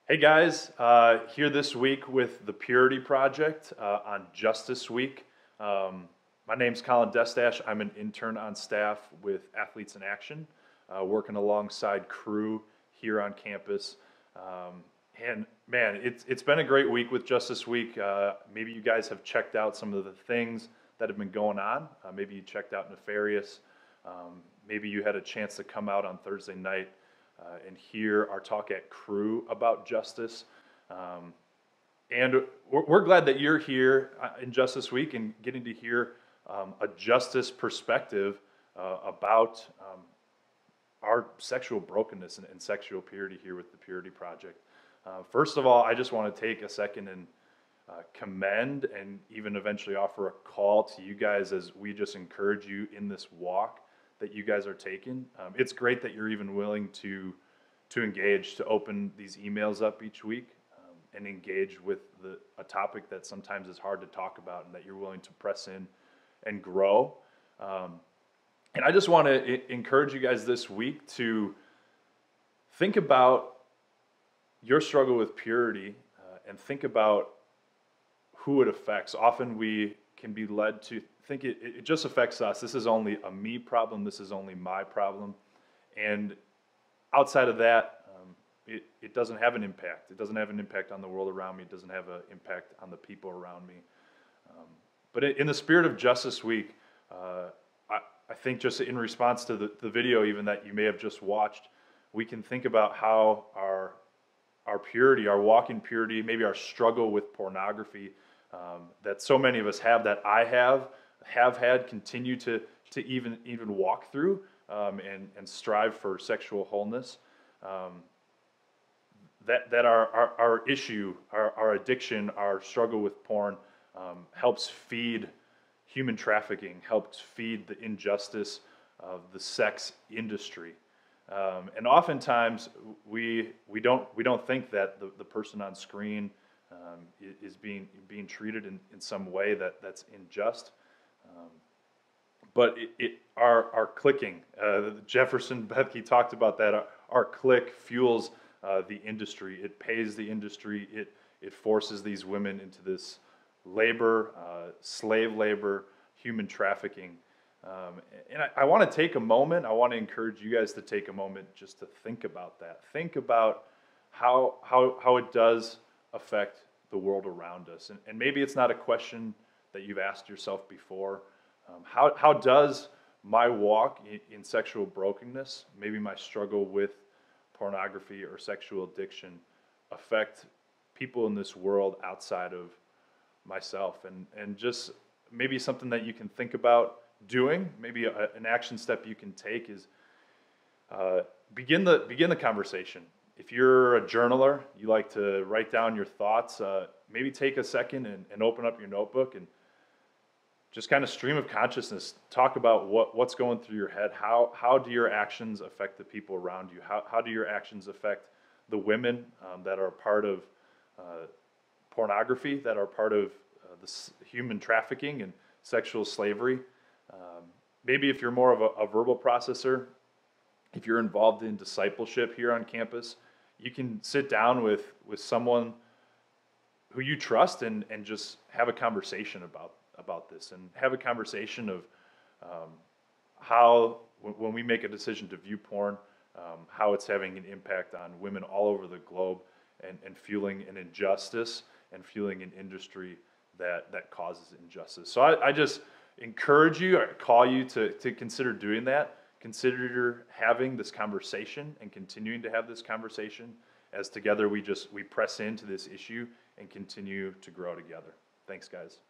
Hey guys, here this week with the Purity Project on Justice Week. My name's Colin. I'm an intern on staff with Athletes in Action, working alongside crew here on campus. And man, it's been a great week with Justice Week. Maybe you guys have checked out some of the things that have been going on. Maybe you checked out Nefarious. Maybe you had a chance to come out on Thursday night and hear our talk at Crew about justice. And we're glad that you're here in Justice Week and getting to hear a justice perspective about our sexual brokenness and sexual purity here with the Purity Project. First of all, I just want to take a second and commend and even eventually offer a call to you guys as we just encourage you in this walk that you guys are taking. It's great that you're even willing to engage, to open these emails up each week and engage with a topic that sometimes is hard to talk about, and that you're willing to press in and grow. And I just want to encourage you guys this week to think about your struggle with purity and think about who it affects. Often we can be led to think it just affects us. This is only a me problem. This is only my problem. And outside of that, it doesn't have an impact. It doesn't have an impact on the world around me. It doesn't have an impact on the people around me. But in the spirit of Justice Week, I think just in response to the video even that you may have just watched, we can think about how our purity, our walk in purity, maybe our struggle with pornography, that so many of us have, that I have had, continue to even walk through and strive for sexual wholeness. That our issue, our addiction, our struggle with porn helps feed human trafficking, helps feed the injustice of the sex industry. And oftentimes we don't think that the person on screen is being treated in some way that's unjust. But our clicking, Jefferson Bethke talked about that. Our click fuels the industry. It pays the industry. It forces these women into this labor, slave labor, human trafficking. And I want to take a moment. I want to encourage you guys to take a moment just to think about that. Think about how it does affect the world around us. And maybe it's not a question that you've asked yourself before. How does my walk in sexual brokenness, maybe my struggle with pornography or sexual addiction, affect people in this world outside of myself? And just maybe something that you can think about doing, maybe an action step you can take is begin the conversation. If you're a journaler, you like to write down your thoughts, maybe take a second and open up your notebook and just kind of stream of consciousness. Talk about what's going through your head. How do your actions affect the people around you? How do your actions affect the women that are part of pornography, that are part of this human trafficking and sexual slavery? Maybe if you're more of a verbal processor, if you're involved in discipleship here on campus, you can sit down with someone who you trust and just have a conversation about this, and have a conversation of how, when we make a decision to view porn, how it's having an impact on women all over the globe, and fueling an injustice and fueling an industry that causes injustice. So I just encourage you, or call you to consider doing that. Consider having this conversation and continuing to have this conversation as together we press into this issue and continue to grow together. Thanks, guys.